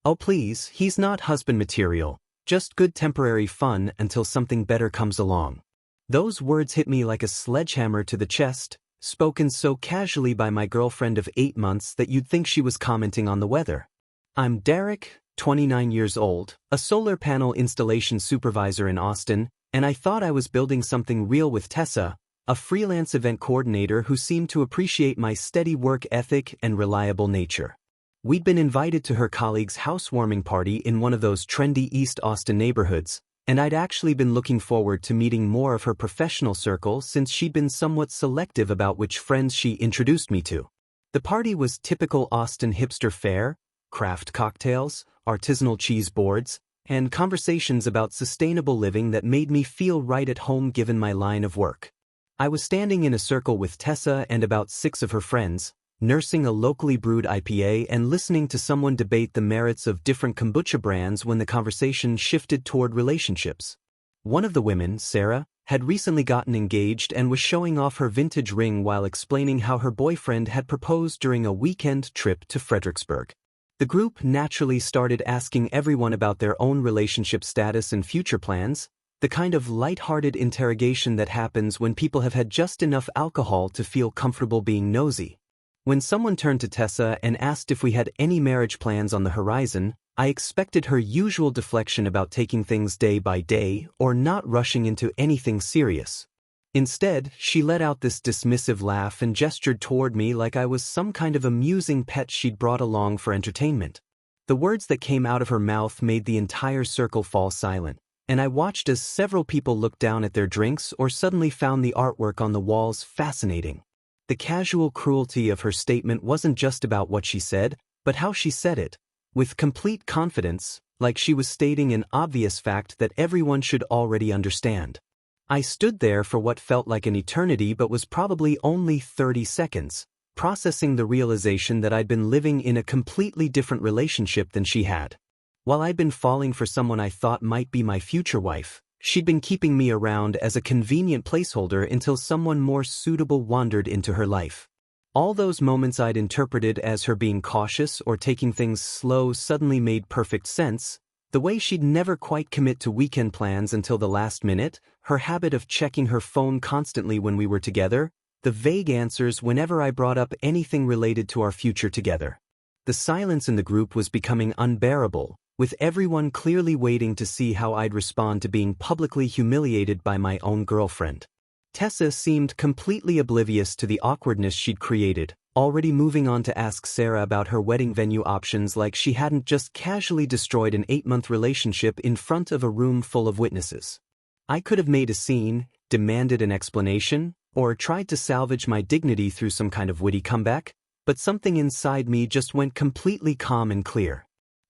Oh please, he's not husband material, just good temporary fun until something better comes along. Those words hit me like a sledgehammer to the chest, spoken so casually by my girlfriend of 8 months that you'd think she was commenting on the weather. I'm Derek, 29 years old, a solar panel installation supervisor in Austin, and I thought I was building something real with Tessa, a freelance event coordinator who seemed to appreciate my steady work ethic and reliable nature. We'd been invited to her colleague's housewarming party in one of those trendy East Austin neighborhoods, and I'd actually been looking forward to meeting more of her professional circle since she'd been somewhat selective about which friends she introduced me to. The party was typical Austin hipster fare, craft cocktails, artisanal cheese boards, and conversations about sustainable living that made me feel right at home given my line of work. I was standing in a circle with Tessa and about 6 of her friends, nursing a locally brewed IPA and listening to someone debate the merits of different kombucha brands when the conversation shifted toward relationships. One of the women, Sarah, had recently gotten engaged and was showing off her vintage ring while explaining how her boyfriend had proposed during a weekend trip to Fredericksburg. The group naturally started asking everyone about their own relationship status and future plans, the kind of light-hearted interrogation that happens when people have had just enough alcohol to feel comfortable being nosy. When someone turned to Tessa and asked if we had any marriage plans on the horizon, I expected her usual deflection about taking things day by day or not rushing into anything serious. Instead, she let out this dismissive laugh and gestured toward me like I was some kind of amusing pet she'd brought along for entertainment. The words that came out of her mouth made the entire circle fall silent, and I watched as several people looked down at their drinks or suddenly found the artwork on the walls fascinating. The casual cruelty of her statement wasn't just about what she said, but how she said it, with complete confidence, like she was stating an obvious fact that everyone should already understand. I stood there for what felt like an eternity but was probably only 30 seconds, processing the realization that I'd been living in a completely different relationship than she had. While I'd been falling for someone I thought might be my future wife, she'd been keeping me around as a convenient placeholder until someone more suitable wandered into her life. All those moments I'd interpreted as her being cautious or taking things slow suddenly made perfect sense. The way she'd never quite commit to weekend plans until the last minute, her habit of checking her phone constantly when we were together, the vague answers whenever I brought up anything related to our future together. The silence in the group was becoming unbearable, with everyone clearly waiting to see how I'd respond to being publicly humiliated by my own girlfriend. Tessa seemed completely oblivious to the awkwardness she'd created, already moving on to ask Sarah about her wedding venue options like she hadn't just casually destroyed an 8-month relationship in front of a room full of witnesses. I could have made a scene, demanded an explanation, or tried to salvage my dignity through some kind of witty comeback, but something inside me just went completely calm and clear.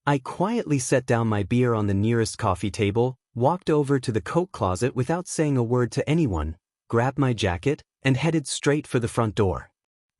I quietly set down my beer on the nearest coffee table, walked over to the coat closet without saying a word to anyone, grabbed my jacket, and headed straight for the front door.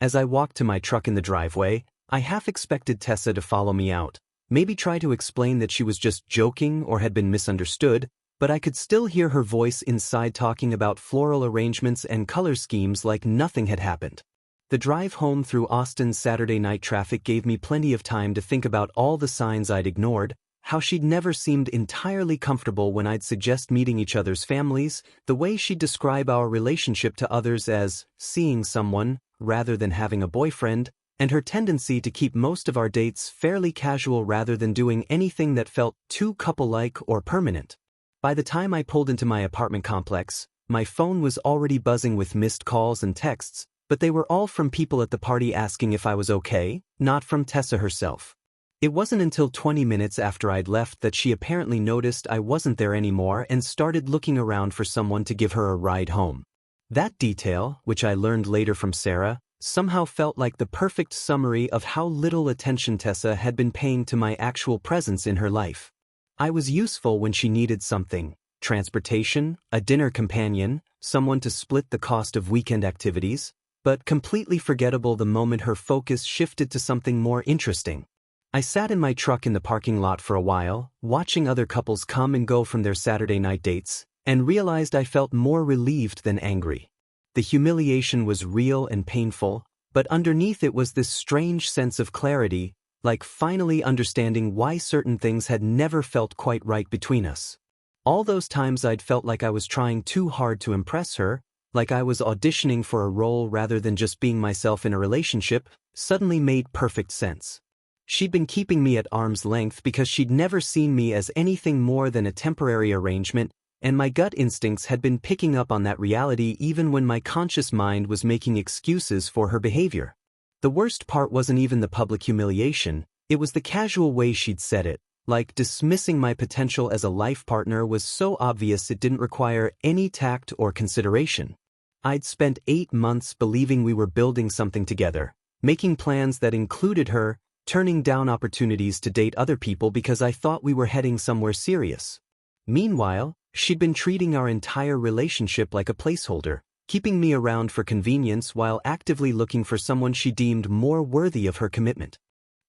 As I walked to my truck in the driveway, I half expected Tessa to follow me out, maybe try to explain that she was just joking or had been misunderstood, but I could still hear her voice inside talking about floral arrangements and color schemes like nothing had happened. The drive home through Austin's Saturday night traffic gave me plenty of time to think about all the signs I'd ignored, how she'd never seemed entirely comfortable when I'd suggest meeting each other's families, the way she'd describe our relationship to others as seeing someone rather than having a boyfriend, and her tendency to keep most of our dates fairly casual rather than doing anything that felt too couple-like or permanent. By the time I pulled into my apartment complex, my phone was already buzzing with missed calls and texts, but they were all from people at the party asking if I was okay, not from Tessa herself. It wasn't until 20 minutes after I'd left that she apparently noticed I wasn't there anymore and started looking around for someone to give her a ride home. That detail, which I learned later from Sarah, somehow felt like the perfect summary of how little attention Tessa had been paying to my actual presence in her life. I was useful when she needed something: transportation, a dinner companion, someone to split the cost of weekend activities, but completely forgettable the moment her focus shifted to something more interesting. I sat in my truck in the parking lot for a while, watching other couples come and go from their Saturday night dates, and realized I felt more relieved than angry. The humiliation was real and painful, but underneath it was this strange sense of clarity, like finally understanding why certain things had never felt quite right between us. All those times I'd felt like I was trying too hard to impress her, like I was auditioning for a role rather than just being myself in a relationship, suddenly made perfect sense. She'd been keeping me at arm's length because she'd never seen me as anything more than a temporary arrangement, and my gut instincts had been picking up on that reality even when my conscious mind was making excuses for her behavior. The worst part wasn't even the public humiliation, it was the casual way she'd said it, like dismissing my potential as a life partner was so obvious it didn't require any tact or consideration. I'd spent 8 months believing we were building something together, making plans that included her, turning down opportunities to date other people because I thought we were heading somewhere serious. Meanwhile, she'd been treating our entire relationship like a placeholder, keeping me around for convenience while actively looking for someone she deemed more worthy of her commitment.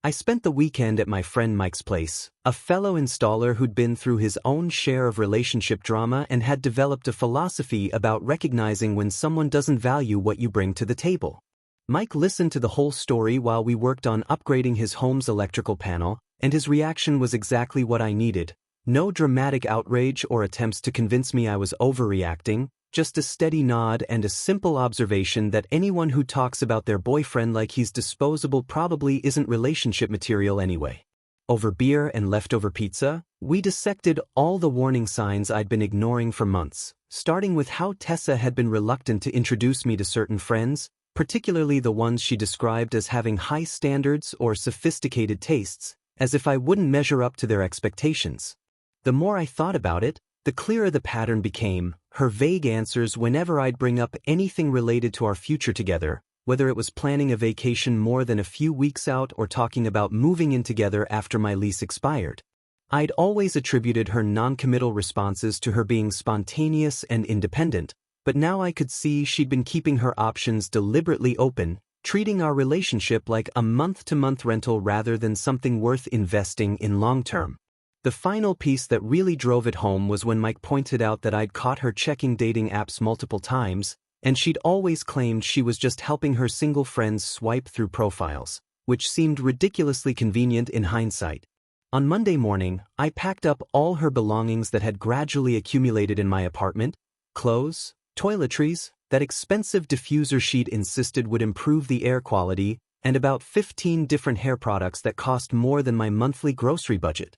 I spent the weekend at my friend Mike's place, a fellow installer who'd been through his own share of relationship drama and had developed a philosophy about recognizing when someone doesn't value what you bring to the table. Mike listened to the whole story while we worked on upgrading his home's electrical panel, and his reaction was exactly what I needed. No dramatic outrage or attempts to convince me I was overreacting, just a steady nod and a simple observation that anyone who talks about their boyfriend like he's disposable probably isn't relationship material anyway. Over beer and leftover pizza, we dissected all the warning signs I'd been ignoring for months, starting with how Tessa had been reluctant to introduce me to certain friends, particularly the ones she described as having high standards or sophisticated tastes, as if I wouldn't measure up to their expectations. The more I thought about it, the clearer the pattern became, her vague answers whenever I'd bring up anything related to our future together, whether it was planning a vacation more than a few weeks out or talking about moving in together after my lease expired. I'd always attributed her non-committal responses to her being spontaneous and independent, but now I could see she'd been keeping her options deliberately open, treating our relationship like a month-to-month rental rather than something worth investing in long-term. The final piece that really drove it home was when Mike pointed out that I'd caught her checking dating apps multiple times, and she'd always claimed she was just helping her single friends swipe through profiles, which seemed ridiculously convenient in hindsight. On Monday morning, I packed up all her belongings that had gradually accumulated in my apartment: clothes, toiletries, that expensive diffuser she'd insisted would improve the air quality, and about 15 different hair products that cost more than my monthly grocery budget.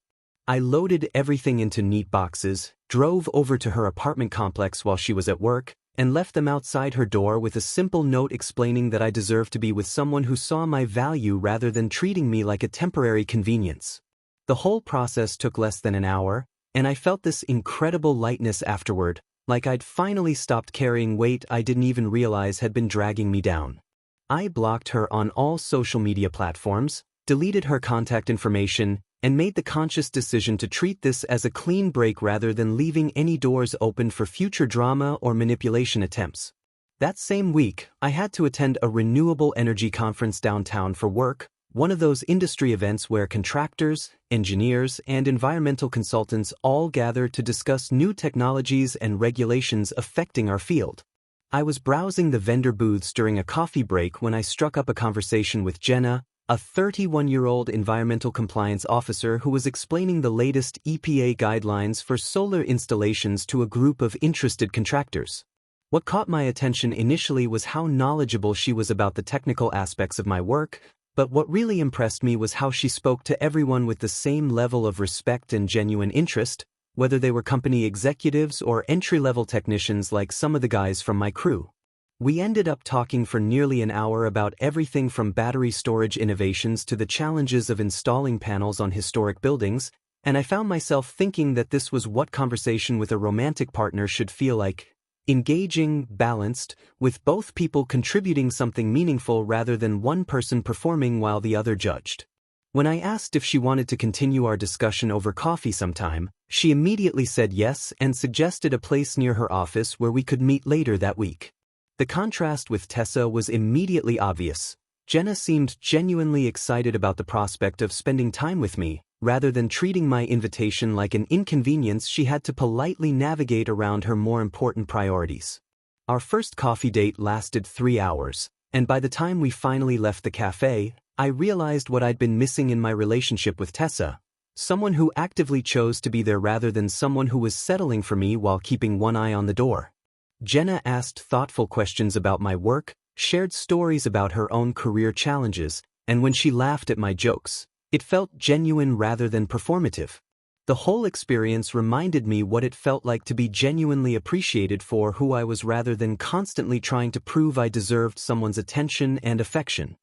I loaded everything into neat boxes, drove over to her apartment complex while she was at work, and left them outside her door with a simple note explaining that I deserved to be with someone who saw my value rather than treating me like a temporary convenience. The whole process took less than an hour, and I felt this incredible lightness afterward, like I'd finally stopped carrying weight I didn't even realize had been dragging me down. I blocked her on all social media platforms, deleted her contact information, and made the conscious decision to treat this as a clean break rather than leaving any doors open for future drama or manipulation attempts. That same week, I had to attend a renewable energy conference downtown for work, one of those industry events where contractors, engineers, and environmental consultants all gather to discuss new technologies and regulations affecting our field. I was browsing the vendor booths during a coffee break when I struck up a conversation with Jenna, a 31-year-old environmental compliance officer who was explaining the latest EPA guidelines for solar installations to a group of interested contractors. What caught my attention initially was how knowledgeable she was about the technical aspects of my work, but what really impressed me was how she spoke to everyone with the same level of respect and genuine interest, whether they were company executives or entry-level technicians like some of the guys from my crew. We ended up talking for nearly an hour about everything from battery storage innovations to the challenges of installing panels on historic buildings, and I found myself thinking that this was what conversation with a romantic partner should feel like: engaging, balanced, with both people contributing something meaningful rather than one person performing while the other judged. When I asked if she wanted to continue our discussion over coffee sometime, she immediately said yes and suggested a place near her office where we could meet later that week. The contrast with Tessa was immediately obvious. Jenna seemed genuinely excited about the prospect of spending time with me, rather than treating my invitation like an inconvenience she had to politely navigate around her more important priorities. Our first coffee date lasted 3 hours, and by the time we finally left the cafe, I realized what I'd been missing in my relationship with Tessa. Someone who actively chose to be there rather than someone who was settling for me while keeping one eye on the door. Jenna asked thoughtful questions about my work, shared stories about her own career challenges, and when she laughed at my jokes, it felt genuine rather than performative. The whole experience reminded me what it felt like to be genuinely appreciated for who I was rather than constantly trying to prove I deserved someone's attention and affection.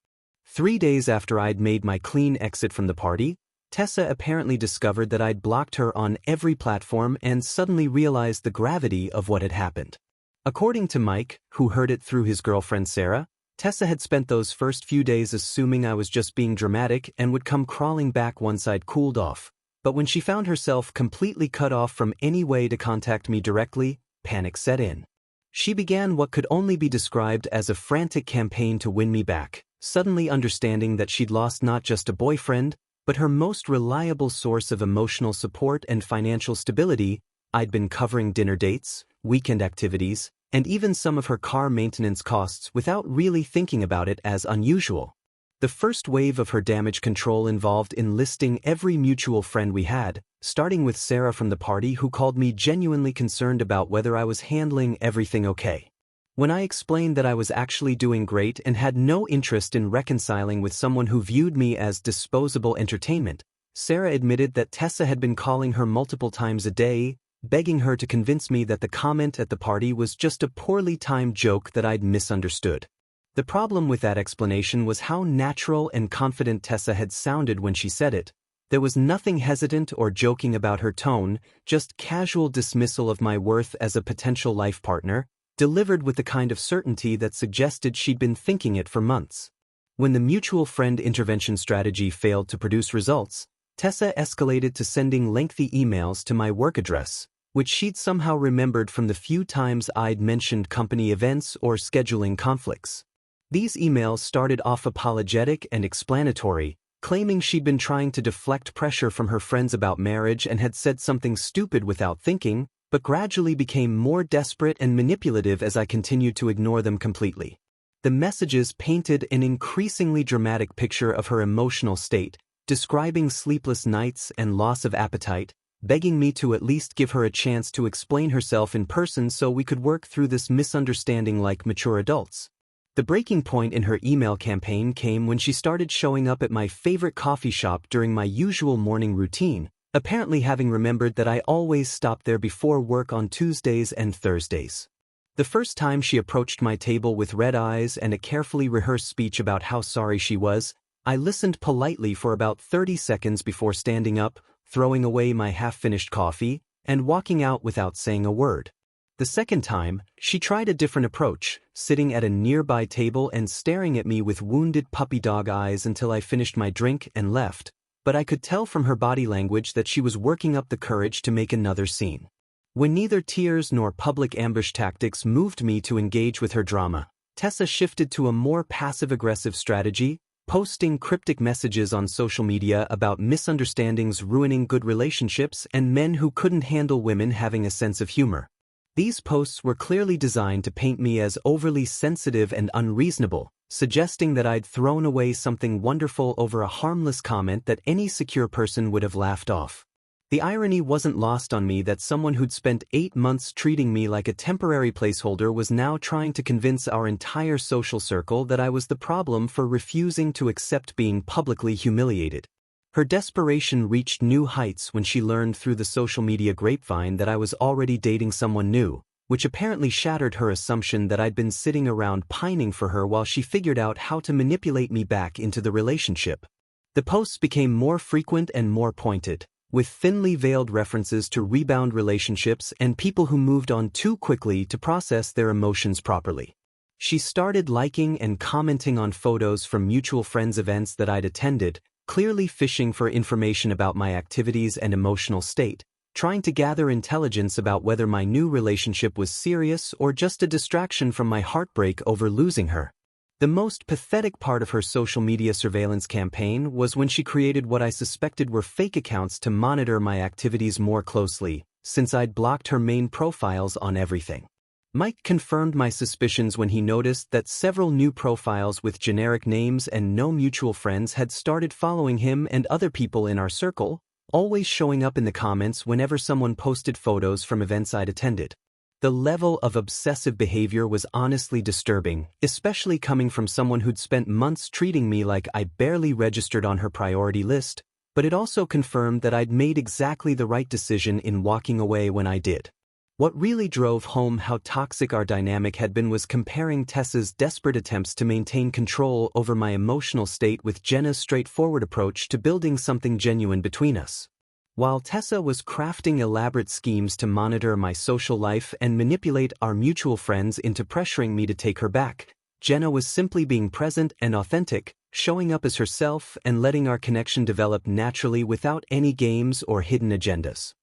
3 days after I'd made my clean exit from the party, Tessa apparently discovered that I'd blocked her on every platform and suddenly realized the gravity of what had happened. According to Mike, who heard it through his girlfriend Sarah, Tessa had spent those first few days assuming I was just being dramatic and would come crawling back once I'd cooled off. But when she found herself completely cut off from any way to contact me directly, panic set in. She began what could only be described as a frantic campaign to win me back, suddenly understanding that she'd lost not just a boyfriend, but her most reliable source of emotional support and financial stability. I'd been covering dinner dates, weekend activities, and even some of her car maintenance costs without really thinking about it as unusual. The first wave of her damage control involved enlisting every mutual friend we had, starting with Sarah from the party, who called me genuinely concerned about whether I was handling everything okay. When I explained that I was actually doing great and had no interest in reconciling with someone who viewed me as disposable entertainment, Sarah admitted that Tessa had been calling her multiple times a day, begging her to convince me that the comment at the party was just a poorly timed joke that I'd misunderstood. The problem with that explanation was how natural and confident Tessa had sounded when she said it. There was nothing hesitant or joking about her tone, just casual dismissal of my worth as a potential life partner, delivered with the kind of certainty that suggested she'd been thinking it for months. When the mutual friend intervention strategy failed to produce results, Tessa escalated to sending lengthy emails to my work address, which she'd somehow remembered from the few times I'd mentioned company events or scheduling conflicts. These emails started off apologetic and explanatory, claiming she'd been trying to deflect pressure from her friends about marriage and had said something stupid without thinking, but gradually became more desperate and manipulative as I continued to ignore them completely. The messages painted an increasingly dramatic picture of her emotional state, describing sleepless nights and loss of appetite, begging me to at least give her a chance to explain herself in person so we could work through this misunderstanding like mature adults. The breaking point in her email campaign came when she started showing up at my favorite coffee shop during my usual morning routine, apparently having remembered that I always stopped there before work on Tuesdays and Thursdays. The first time she approached my table with red eyes and a carefully rehearsed speech about how sorry she was, I listened politely for about 30 seconds before standing up, throwing away my half-finished coffee, and walking out without saying a word. The second time, she tried a different approach, sitting at a nearby table and staring at me with wounded puppy dog eyes until I finished my drink and left, but I could tell from her body language that she was working up the courage to make another scene. When neither tears nor public ambush tactics moved me to engage with her drama, Tessa shifted to a more passive-aggressive strategy, posting cryptic messages on social media about misunderstandings ruining good relationships and men who couldn't handle women having a sense of humor. These posts were clearly designed to paint me as overly sensitive and unreasonable, suggesting that I'd thrown away something wonderful over a harmless comment that any secure person would have laughed off. The irony wasn't lost on me that someone who'd spent 8 months treating me like a temporary placeholder was now trying to convince our entire social circle that I was the problem for refusing to accept being publicly humiliated. Her desperation reached new heights when she learned through the social media grapevine that I was already dating someone new, which apparently shattered her assumption that I'd been sitting around pining for her while she figured out how to manipulate me back into the relationship. The posts became more frequent and more pointed, with thinly veiled references to rebound relationships and people who moved on too quickly to process their emotions properly. She started liking and commenting on photos from mutual friends' events that I'd attended, clearly fishing for information about my activities and emotional state, trying to gather intelligence about whether my new relationship was serious or just a distraction from my heartbreak over losing her. The most pathetic part of her social media surveillance campaign was when she created what I suspected were fake accounts to monitor my activities more closely, since I'd blocked her main profiles on everything. Mike confirmed my suspicions when he noticed that several new profiles with generic names and no mutual friends had started following him and other people in our circle, always showing up in the comments whenever someone posted photos from events I'd attended. The level of obsessive behavior was honestly disturbing, especially coming from someone who'd spent months treating me like I barely registered on her priority list, but it also confirmed that I'd made exactly the right decision in walking away when I did. What really drove home how toxic our dynamic had been was comparing Tessa's desperate attempts to maintain control over my emotional state with Jenna's straightforward approach to building something genuine between us. While Tessa was crafting elaborate schemes to monitor my social life and manipulate our mutual friends into pressuring me to take her back, Jenna was simply being present and authentic, showing up as herself and letting our connection develop naturally without any games or hidden agendas.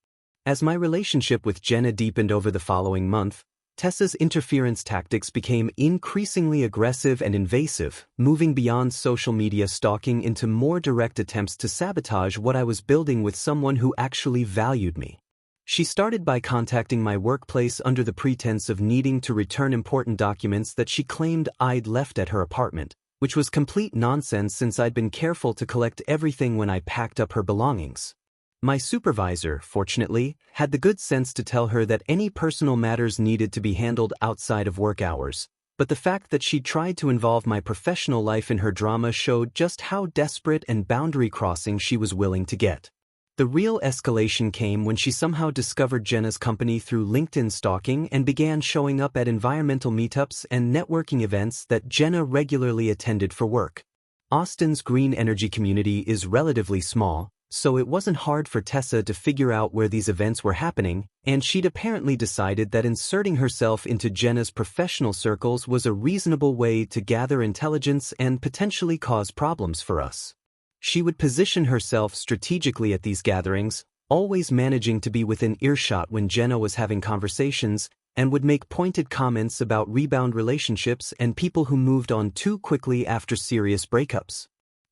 As my relationship with Jenna deepened over the following month, Tessa's interference tactics became increasingly aggressive and invasive, moving beyond social media stalking into more direct attempts to sabotage what I was building with someone who actually valued me. She started by contacting my workplace under the pretense of needing to return important documents that she claimed I'd left at her apartment, which was complete nonsense since I'd been careful to collect everything when I packed up her belongings. My supervisor, fortunately, had the good sense to tell her that any personal matters needed to be handled outside of work hours, but the fact that she tried to involve my professional life in her drama showed just how desperate and boundary-crossing she was willing to get. The real escalation came when she somehow discovered Jenna's company through LinkedIn stalking and began showing up at environmental meetups and networking events that Jenna regularly attended for work. Austin's green energy community is relatively small, so it wasn't hard for Tessa to figure out where these events were happening, and she'd apparently decided that inserting herself into Jenna's professional circles was a reasonable way to gather intelligence and potentially cause problems for us. She would position herself strategically at these gatherings, always managing to be within earshot when Jenna was having conversations, and would make pointed comments about rebound relationships and people who moved on too quickly after serious breakups.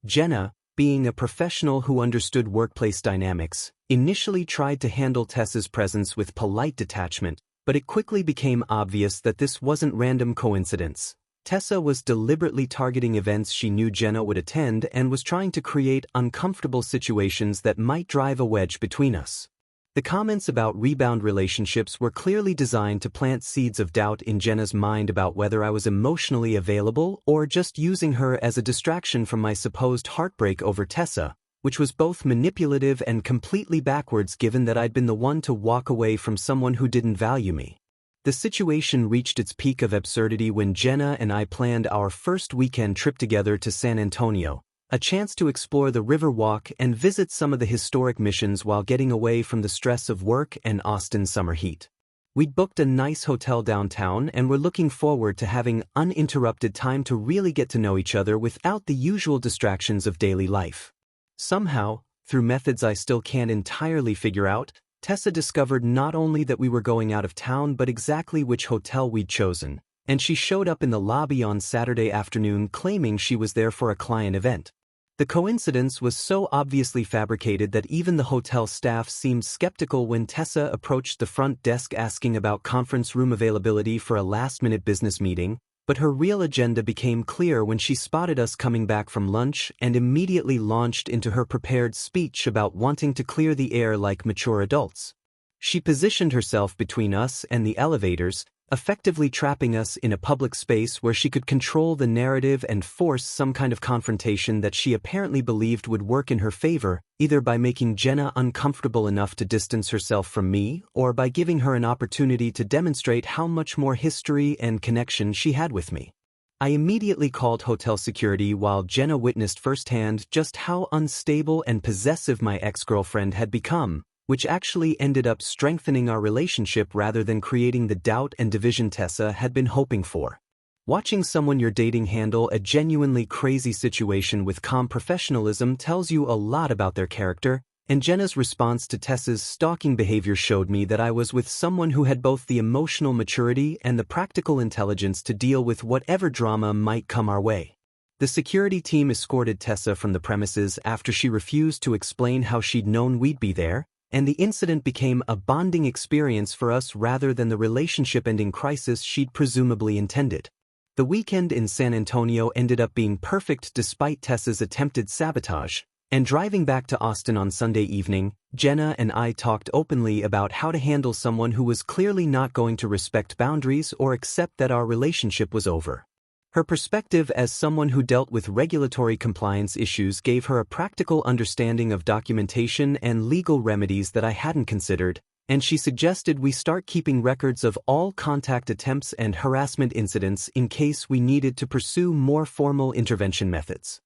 Jenna, being a professional who understood workplace dynamics, initially tried to handle Tessa's presence with polite detachment, but it quickly became obvious that this wasn't random coincidence. Tessa was deliberately targeting events she knew Jenna would attend and was trying to create uncomfortable situations that might drive a wedge between us. The comments about rebound relationships were clearly designed to plant seeds of doubt in Jenna's mind about whether I was emotionally available or just using her as a distraction from my supposed heartbreak over Tessa, which was both manipulative and completely backwards given that I'd been the one to walk away from someone who didn't value me. The situation reached its peak of absurdity when Jenna and I planned our first weekend trip together to San Antonio, a chance to explore the Riverwalk and visit some of the historic missions while getting away from the stress of work and Austin's summer heat. We'd booked a nice hotel downtown and were looking forward to having uninterrupted time to really get to know each other without the usual distractions of daily life. Somehow, through methods I still can't entirely figure out, Tessa discovered not only that we were going out of town but exactly which hotel we'd chosen, and she showed up in the lobby on Saturday afternoon claiming she was there for a client event. The coincidence was so obviously fabricated that even the hotel staff seemed skeptical when Tessa approached the front desk asking about conference room availability for a last-minute business meeting, but her real agenda became clear when she spotted us coming back from lunch and immediately launched into her prepared speech about wanting to clear the air like mature adults. She positioned herself between us and the elevators, effectively trapping us in a public space where she could control the narrative and force some kind of confrontation that she apparently believed would work in her favor, either by making Jenna uncomfortable enough to distance herself from me or by giving her an opportunity to demonstrate how much more history and connection she had with me. I immediately called hotel security while Jenna witnessed firsthand just how unstable and possessive my ex-girlfriend had become, which actually ended up strengthening our relationship rather than creating the doubt and division Tessa had been hoping for. Watching someone you're dating handle a genuinely crazy situation with calm professionalism tells you a lot about their character, and Jenna's response to Tessa's stalking behavior showed me that I was with someone who had both the emotional maturity and the practical intelligence to deal with whatever drama might come our way. The security team escorted Tessa from the premises after she refused to explain how she'd known we'd be there, and the incident became a bonding experience for us rather than the relationship-ending crisis she'd presumably intended. The weekend in San Antonio ended up being perfect despite Tessa's attempted sabotage, and driving back to Austin on Sunday evening, Jenna and I talked openly about how to handle someone who was clearly not going to respect boundaries or accept that our relationship was over. Her perspective as someone who dealt with regulatory compliance issues gave her a practical understanding of documentation and legal remedies that I hadn't considered, and she suggested we start keeping records of all contact attempts and harassment incidents in case we needed to pursue more formal intervention methods.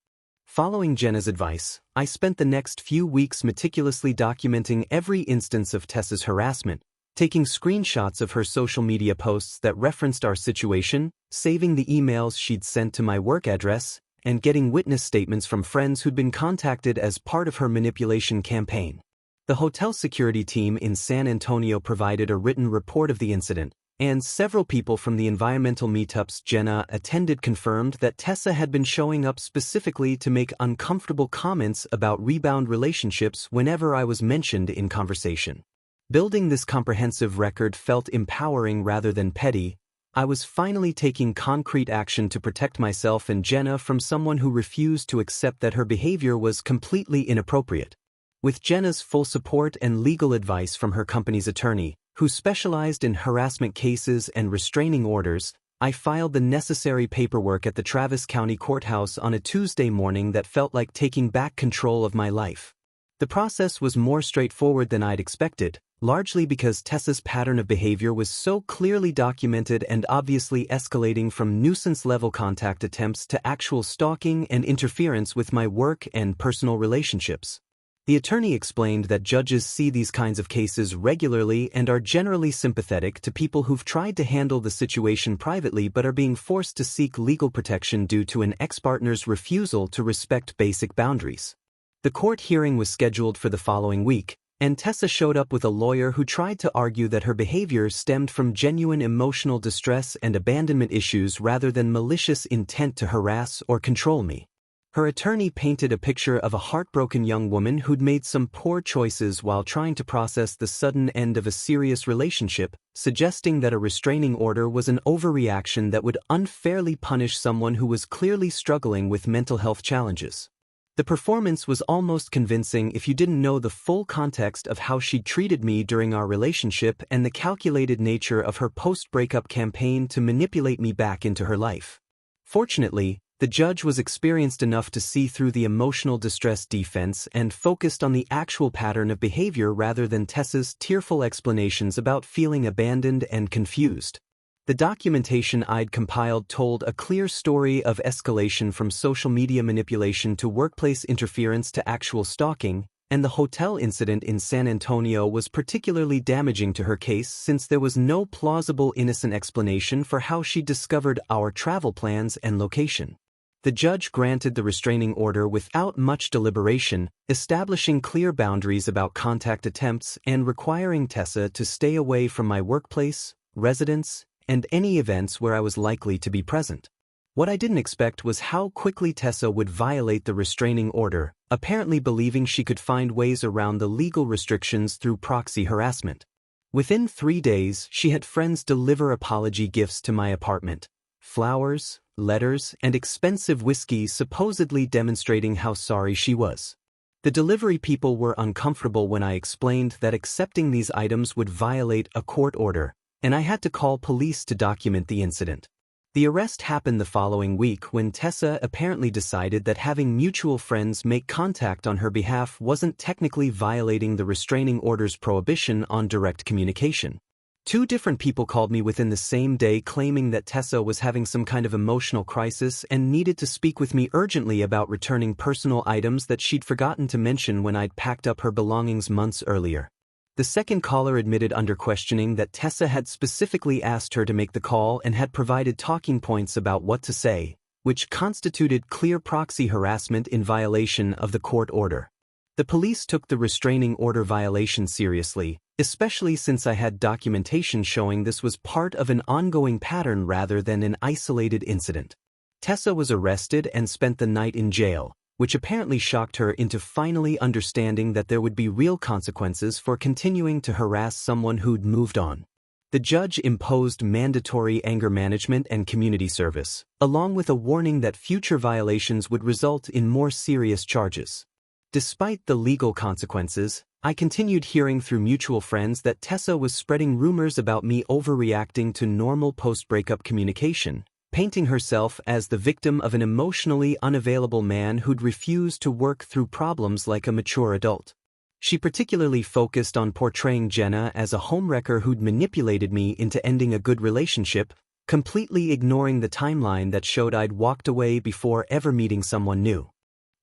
Following Jenna's advice, I spent the next few weeks meticulously documenting every instance of Tessa's harassment, taking screenshots of her social media posts that referenced our situation, saving the emails she'd sent to my work address, and getting witness statements from friends who'd been contacted as part of her manipulation campaign. The hotel security team in San Antonio provided a written report of the incident, and several people from the environmental meetups Jenna attended confirmed that Tessa had been showing up specifically to make uncomfortable comments about rebound relationships whenever I was mentioned in conversation. Building this comprehensive record felt empowering rather than petty. I was finally taking concrete action to protect myself and Jenna from someone who refused to accept that her behavior was completely inappropriate. With Jenna's full support and legal advice from her company's attorney, who specialized in harassment cases and restraining orders, I filed the necessary paperwork at the Travis County Courthouse on a Tuesday morning that felt like taking back control of my life. The process was more straightforward than I'd expected, largely because Tessa's pattern of behavior was so clearly documented and obviously escalating from nuisance-level contact attempts to actual stalking and interference with my work and personal relationships. The attorney explained that judges see these kinds of cases regularly and are generally sympathetic to people who've tried to handle the situation privately but are being forced to seek legal protection due to an ex-partner's refusal to respect basic boundaries. The court hearing was scheduled for the following week, and Tessa showed up with a lawyer who tried to argue that her behavior stemmed from genuine emotional distress and abandonment issues rather than malicious intent to harass or control me. Her attorney painted a picture of a heartbroken young woman who'd made some poor choices while trying to process the sudden end of a serious relationship, suggesting that a restraining order was an overreaction that would unfairly punish someone who was clearly struggling with mental health challenges. The performance was almost convincing if you didn't know the full context of how she'd treated me during our relationship and the calculated nature of her post-breakup campaign to manipulate me back into her life. Fortunately, the judge was experienced enough to see through the emotional distress defense and focused on the actual pattern of behavior rather than Tessa's tearful explanations about feeling abandoned and confused. The documentation I'd compiled told a clear story of escalation from social media manipulation to workplace interference to actual stalking, and the hotel incident in San Antonio was particularly damaging to her case since there was no plausible innocent explanation for how she discovered our travel plans and location. The judge granted the restraining order without much deliberation, establishing clear boundaries about contact attempts and requiring Tessa to stay away from my workplace, residence, and any events where I was likely to be present. What I didn't expect was how quickly Tessa would violate the restraining order, apparently believing she could find ways around the legal restrictions through proxy harassment. Within 3 days, she had friends deliver apology gifts to my apartment. Flowers, letters, and expensive whiskey supposedly demonstrating how sorry she was. The delivery people were uncomfortable when I explained that accepting these items would violate a court order, and I had to call police to document the incident. The arrest happened the following week when Tessa apparently decided that having mutual friends make contact on her behalf wasn't technically violating the restraining order's prohibition on direct communication. 2 different people called me within the same day claiming that Tessa was having some kind of emotional crisis and needed to speak with me urgently about returning personal items that she'd forgotten to mention when I'd packed up her belongings months earlier. The second caller admitted under questioning that Tessa had specifically asked her to make the call and had provided talking points about what to say, which constituted clear proxy harassment in violation of the court order. The police took the restraining order violation seriously, especially since I had documentation showing this was part of an ongoing pattern rather than an isolated incident. Tessa was arrested and spent the night in jail, which apparently shocked her into finally understanding that there would be real consequences for continuing to harass someone who'd moved on. The judge imposed mandatory anger management and community service, along with a warning that future violations would result in more serious charges. Despite the legal consequences, I continued hearing through mutual friends that Tessa was spreading rumors about me overreacting to normal post-breakup communication, painting herself as the victim of an emotionally unavailable man who'd refused to work through problems like a mature adult. She particularly focused on portraying Jenna as a homewrecker who'd manipulated me into ending a good relationship, completely ignoring the timeline that showed I'd walked away before ever meeting someone new.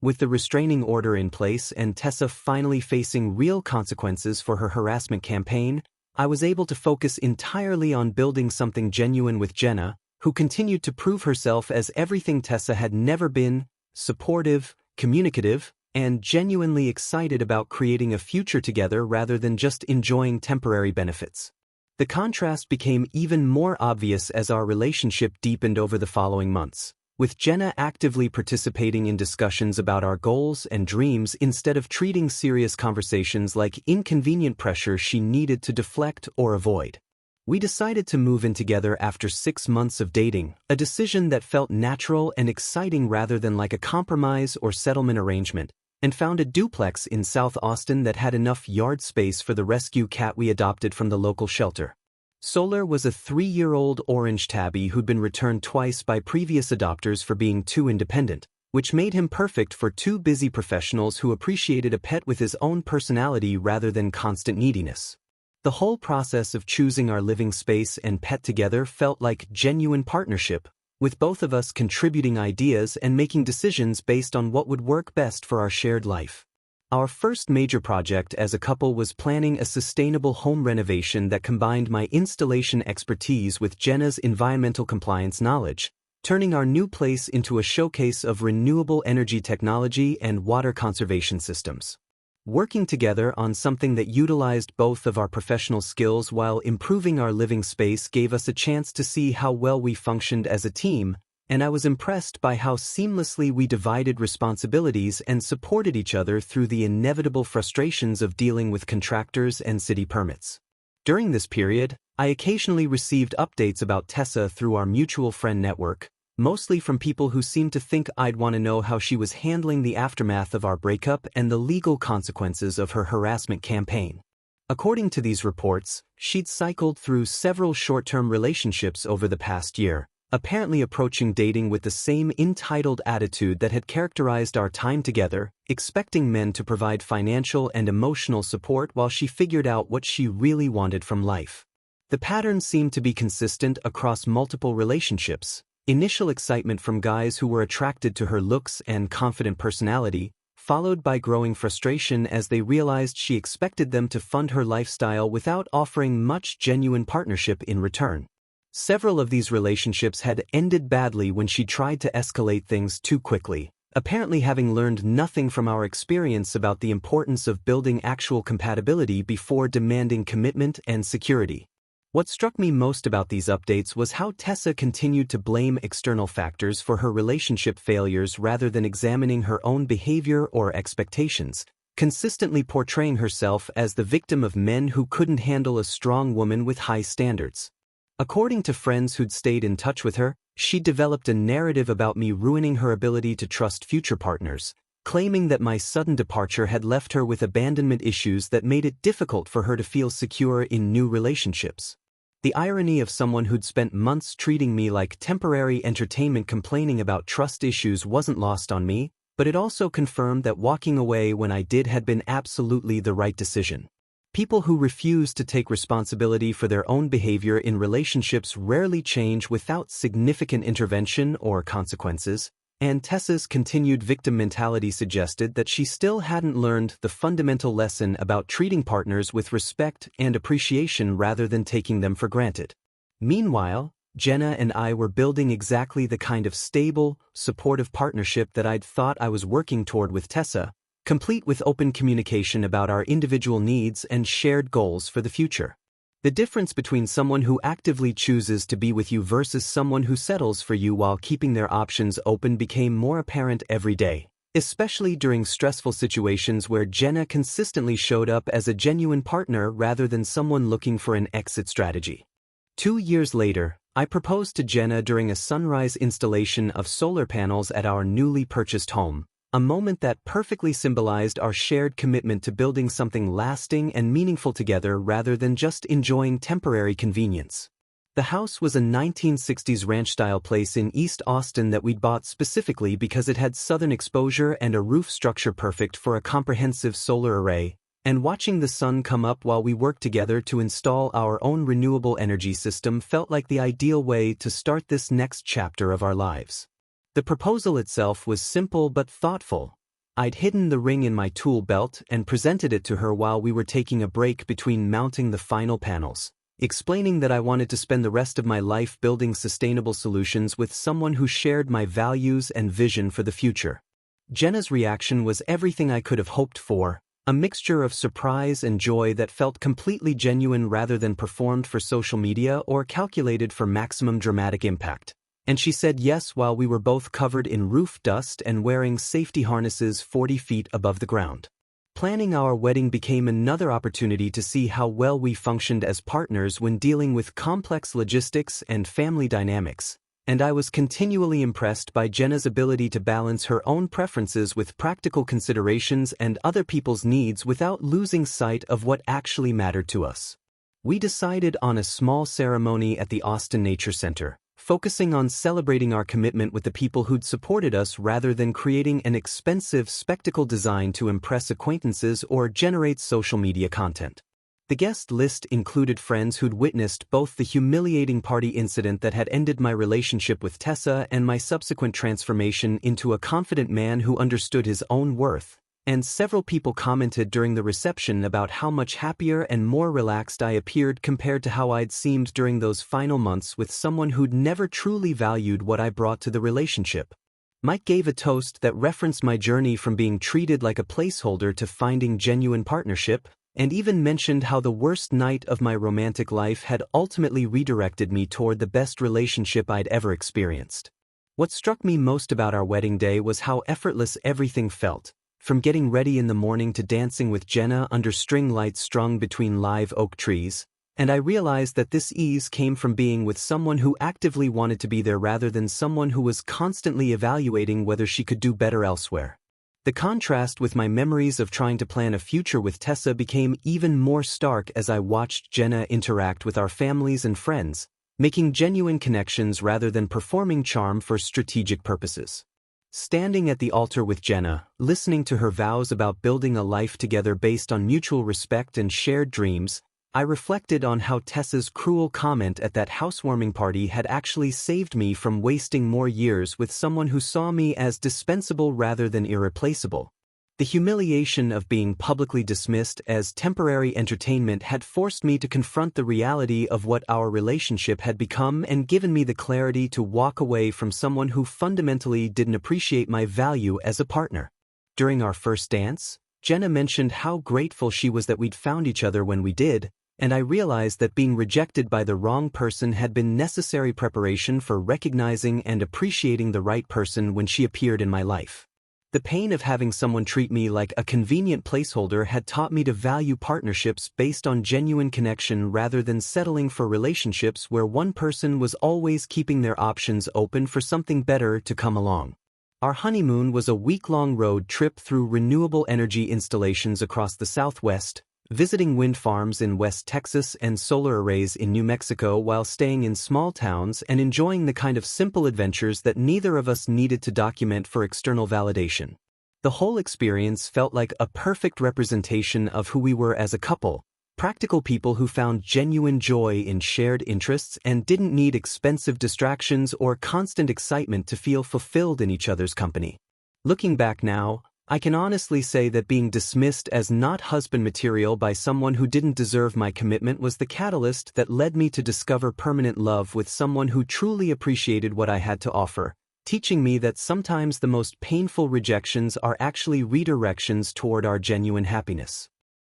With the restraining order in place and Tessa finally facing real consequences for her harassment campaign, I was able to focus entirely on building something genuine with Jenna, who continued to prove herself as everything Tessa had never been: supportive, communicative, and genuinely excited about creating a future together rather than just enjoying temporary benefits. The contrast became even more obvious as our relationship deepened over the following months, with Jenna actively participating in discussions about our goals and dreams instead of treating serious conversations like inconvenient pressure she needed to deflect or avoid. We decided to move in together after 6 months of dating, a decision that felt natural and exciting rather than like a compromise or settlement arrangement, and found a duplex in South Austin that had enough yard space for the rescue cat we adopted from the local shelter. Solar was a 3-year-old orange tabby who'd been returned twice by previous adopters for being too independent, which made him perfect for 2 busy professionals who appreciated a pet with his own personality rather than constant neediness. The whole process of choosing our living space and pet together felt like genuine partnership, with both of us contributing ideas and making decisions based on what would work best for our shared life. Our first major project as a couple was planning a sustainable home renovation that combined my installation expertise with Jenna's environmental compliance knowledge, turning our new place into a showcase of renewable energy technology and water conservation systems. Working together on something that utilized both of our professional skills while improving our living space gave us a chance to see how well we functioned as a team, and I was impressed by how seamlessly we divided responsibilities and supported each other through the inevitable frustrations of dealing with contractors and city permits. During this period, I occasionally received updates about Tessa through our mutual friend network, mostly from people who seemed to think I'd want to know how she was handling the aftermath of our breakup and the legal consequences of her harassment campaign. According to these reports, she'd cycled through several short-term relationships over the past year, apparently approaching dating with the same entitled attitude that had characterized our time together, expecting men to provide financial and emotional support while she figured out what she really wanted from life. The pattern seemed to be consistent across multiple relationships: initial excitement from guys who were attracted to her looks and confident personality, followed by growing frustration as they realized she expected them to fund her lifestyle without offering much genuine partnership in return. Several of these relationships had ended badly when she tried to escalate things too quickly, apparently having learned nothing from our experience about the importance of building actual compatibility before demanding commitment and security. What struck me most about these updates was how Tessa continued to blame external factors for her relationship failures rather than examining her own behavior or expectations, consistently portraying herself as the victim of men who couldn't handle a strong woman with high standards. According to friends who'd stayed in touch with her, she developed a narrative about me ruining her ability to trust future partners, claiming that my sudden departure had left her with abandonment issues that made it difficult for her to feel secure in new relationships. The irony of someone who'd spent months treating me like temporary entertainment complaining about trust issues wasn't lost on me, but it also confirmed that walking away when I did had been absolutely the right decision. People who refuse to take responsibility for their own behavior in relationships rarely change without significant intervention or consequences, and Tessa's continued victim mentality suggested that she still hadn't learned the fundamental lesson about treating partners with respect and appreciation rather than taking them for granted. Meanwhile, Jenna and I were building exactly the kind of stable, supportive partnership that I'd thought I was working toward with Tessa, complete with open communication about our individual needs and shared goals for the future. The difference between someone who actively chooses to be with you versus someone who settles for you while keeping their options open became more apparent every day, especially during stressful situations where Jenna consistently showed up as a genuine partner rather than someone looking for an exit strategy. 2 years later, I proposed to Jenna during a sunrise installation of solar panels at our newly purchased home, a moment that perfectly symbolized our shared commitment to building something lasting and meaningful together rather than just enjoying temporary convenience. The house was a 1960s ranch-style place in East Austin that we'd bought specifically because it had southern exposure and a roof structure perfect for a comprehensive solar array, and watching the sun come up while we worked together to install our own renewable energy system felt like the ideal way to start this next chapter of our lives. The proposal itself was simple but thoughtful. I'd hidden the ring in my tool belt and presented it to her while we were taking a break between mounting the final panels, explaining that I wanted to spend the rest of my life building sustainable solutions with someone who shared my values and vision for the future. Jenna's reaction was everything I could have hoped for, a mixture of surprise and joy that felt completely genuine rather than performed for social media or calculated for maximum dramatic impact. And she said yes while we were both covered in roof dust and wearing safety harnesses 40 feet above the ground. Planning our wedding became another opportunity to see how well we functioned as partners when dealing with complex logistics and family dynamics, and I was continually impressed by Jenna's ability to balance her own preferences with practical considerations and other people's needs without losing sight of what actually mattered to us. We decided on a small ceremony at the Austin Nature Center, focusing on celebrating our commitment with the people who'd supported us rather than creating an expensive spectacle designed to impress acquaintances or generate social media content. The guest list included friends who'd witnessed both the humiliating party incident that had ended my relationship with Tessa and my subsequent transformation into a confident man who understood his own worth, and several people commented during the reception about how much happier and more relaxed I appeared compared to how I'd seemed during those final months with someone who'd never truly valued what I brought to the relationship. Mike gave a toast that referenced my journey from being treated like a placeholder to finding genuine partnership, and even mentioned how the worst night of my romantic life had ultimately redirected me toward the best relationship I'd ever experienced. What struck me most about our wedding day was how effortless everything felt, from getting ready in the morning to dancing with Jenna under string lights strung between live oak trees, and I realized that this ease came from being with someone who actively wanted to be there rather than someone who was constantly evaluating whether she could do better elsewhere. The contrast with my memories of trying to plan a future with Tessa became even more stark as I watched Jenna interact with our families and friends, making genuine connections rather than performing charm for strategic purposes. Standing at the altar with Jenna, listening to her vows about building a life together based on mutual respect and shared dreams, I reflected on how Tessa's cruel comment at that housewarming party had actually saved me from wasting more years with someone who saw me as dispensable rather than irreplaceable. The humiliation of being publicly dismissed as temporary entertainment had forced me to confront the reality of what our relationship had become and given me the clarity to walk away from someone who fundamentally didn't appreciate my value as a partner. During our first dance, Jenna mentioned how grateful she was that we'd found each other when we did, and I realized that being rejected by the wrong person had been necessary preparation for recognizing and appreciating the right person when she appeared in my life. The pain of having someone treat me like a convenient placeholder had taught me to value partnerships based on genuine connection rather than settling for relationships where one person was always keeping their options open for something better to come along. Our honeymoon was a week-long road trip through renewable energy installations across the Southwest, visiting wind farms in West Texas and solar arrays in New Mexico while staying in small towns and enjoying the kind of simple adventures that neither of us needed to document for external validation. The whole experience felt like a perfect representation of who we were as a couple, practical people who found genuine joy in shared interests and didn't need expensive distractions or constant excitement to feel fulfilled in each other's company. Looking back now, I can honestly say that being dismissed as not husband material by someone who didn't deserve my commitment was the catalyst that led me to discover permanent love with someone who truly appreciated what I had to offer, teaching me that sometimes the most painful rejections are actually redirections toward our genuine happiness.